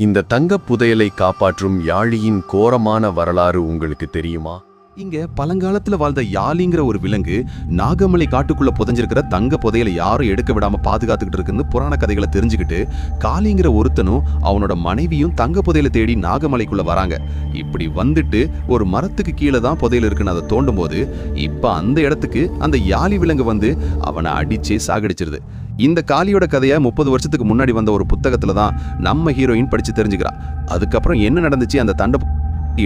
இந்த தங்கப் புதையலை காப்பாற்றும் யாழியின் கோரமான வரலாறு உங்களுக்கு தெரியுமா? இங்க பழங்காலத்துல வாழ்ந்த யாழிங்கிற ஒரு விலங்கு நாகமலை காட்டுக்குள்ள புதைஞ்சிருக்கிற தங்க புதையலை யாரும் எடுக்க விடாம பாதுகாத்துக்கிட்டு இருக்குன்னு புராண கதைகளை தெரிஞ்சுக்கிட்டு காளிங்கிற ஒருத்தனும் அவனோட மனைவியும் தங்க புதையலை தேடி நாகமலைக்குள்ள வராங்க. இப்படி வந்துட்டு ஒரு மரத்துக்கு கீழே தான் புதையல் இருக்குன்னு அதை தோண்டும் போது இப்ப அந்த இடத்துக்கு அந்த யாழி விலங்கு வந்து அவனை அடிச்சு சாகடிச்சிருது. இந்த காளியோட கதையை 30 வருஷத்துக்கு முன்னாடி வந்த ஒரு புத்தகத்துல தான் நம்ம ஹீரோயின் படிச்சு தெரிஞ்சுக்கிறா. அதுக்கப்புறம் என்ன நடந்துச்சு, அந்த தண்டை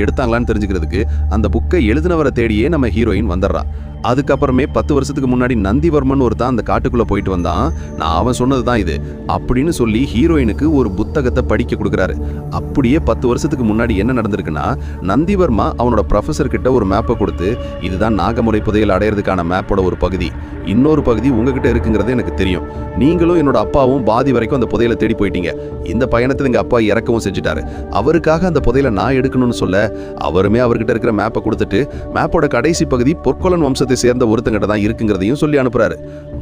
எடுத்தாங்களான்னு தெரிஞ்சுக்கிறதுக்கு அந்த புக்கை எழுதினவரை தேடியே நம்ம ஹீரோயின் வந்துடுறா. அதுக்கப்புறமே 10 வருஷத்துக்கு முன்னாடி நந்திவர்மன் ஒருத்தான் அந்த காட்டுக்குள்ள போயிட்டு வந்தான், நான் அவன் சொன்னதுதான் இது அப்படின்னு சொல்லி ஹீரோயினுக்கு ஒரு புத்தகத்தை படிக்க கொடுக்குறாரு. அப்படியே 10 வருஷத்துக்கு முன்னாடி என்ன நடந்திருக்குன்னா, நந்திவர்மா அவனோட ப்ரொஃபஸர் கிட்ட ஒரு மேப்பை கொடுத்து, இதுதான் நாகமுறை புதையல் அடையிறதுக்கான மேப்போட ஒரு பகுதி, இன்னொரு பகுதி உங்ககிட்ட இருக்குங்கிறது எனக்கு தெரியும், நீங்களும் என்னோட அப்பாவும் பாதி வரைக்கும் அந்த புதையலை தேடி போயிட்டீங்க, இந்த பயணத்தை எங்க அப்பா இறக்கவும் செஞ்சுட்டாரு, அவருக்காக அந்த புதையலை நான் எடுக்கணும்னு சொல்ல அவருமே அவர்கிட்ட இருக்கிற மேப்பை கொடுத்துட்டு மேப்போட கடைசி பகுதி பொற்கொலன் வம்சத்தை சேர்ந்த ஒருத்தங்கிட்ட தான் இருக்குங்கிறதையும் சொல்லி அனுப்புறாரு.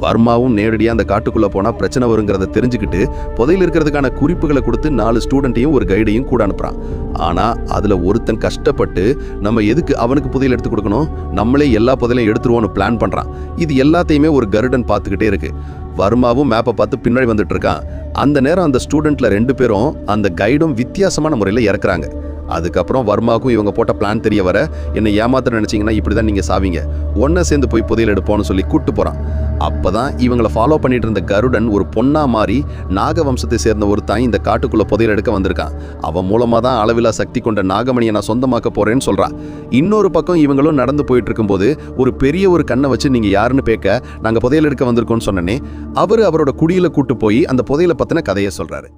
வர்மாவும் நேரடியா அந்த காட்டுக்குள்ள போனா பிரச்சனை வருங்கிறத தெரிஞ்சுக்கிட்டு புதையல் இருக்கிறதுக்கான குறிப்புகளை கொடுத்து 4 ஸ்டூடெண்ட்டையும் ஒரு கைடையும் கூட அனுப்புறான். ஆனா அதுல ஒருத்தன் கஷ்டப்பட்டு நம்ம எதுக்கு அவனுக்கு புதையல் எடுத்து கொடுக்கணும், நம்மளே எல்லா புதையலையும் எடுத்துருவோம்னு பிளான் பண்றான். இது எல்லாத்தையுமே ஒரு கருடன் பார்த்துக்கிட்டே இருக்கு. வர்மாவும் மேப்பை பார்த்து பின்னாடி வந்துட்டு இருக்கான். அந்த நேரம் அந்த ஸ்டூடெண்ட்ல 2 பேரும் அந்த கைடும் வித்தியாசமான முறையில் இறக்குறாங்க. அதுக்கப்புறம் வர்மாவுக்கும் இவங்க போட்ட பிளான் தெரிய வர, என்னை ஏமாத்த நினைச்சீங்கன்னா இப்படிதான் நீங்க சாவீங்க, ஒன்னா சேர்ந்து போய் புதையல் எடுப்போம்னு சொல்லி கூட்டு போறான். அப்பதான் இவங்களை ஃபாலோ பண்ணிட்டு இருந்த கருடன் ஒரு பொண்ணா மாறி நாகவம்சத்தை சேர்ந்த ஒருத்தன் இந்த காட்டுக்குள்ள புதையல் எடுக்க வந்திருக்கான். அவன் மூலமா தான் அளவிலா சக்தி கொண்ட நாகமணியை நான் சொந்தமாக்க போறேன்னு சொல்றான். இன்னொரு பக்கம் இவங்களும் நடந்து போயிட்டு இருக்கும்போது ஒரு பெரிய ஒரு கண்ணை வச்சு நீங்க யாருன்னு பேக்க, நாங்க புதையல் எடுக்க வந்திருக்கோம்னு சொன்னனே, அவரோட குடியில கூட்டு போய் அந்த புதையலை பத்தின கதையை சொல்றாரு.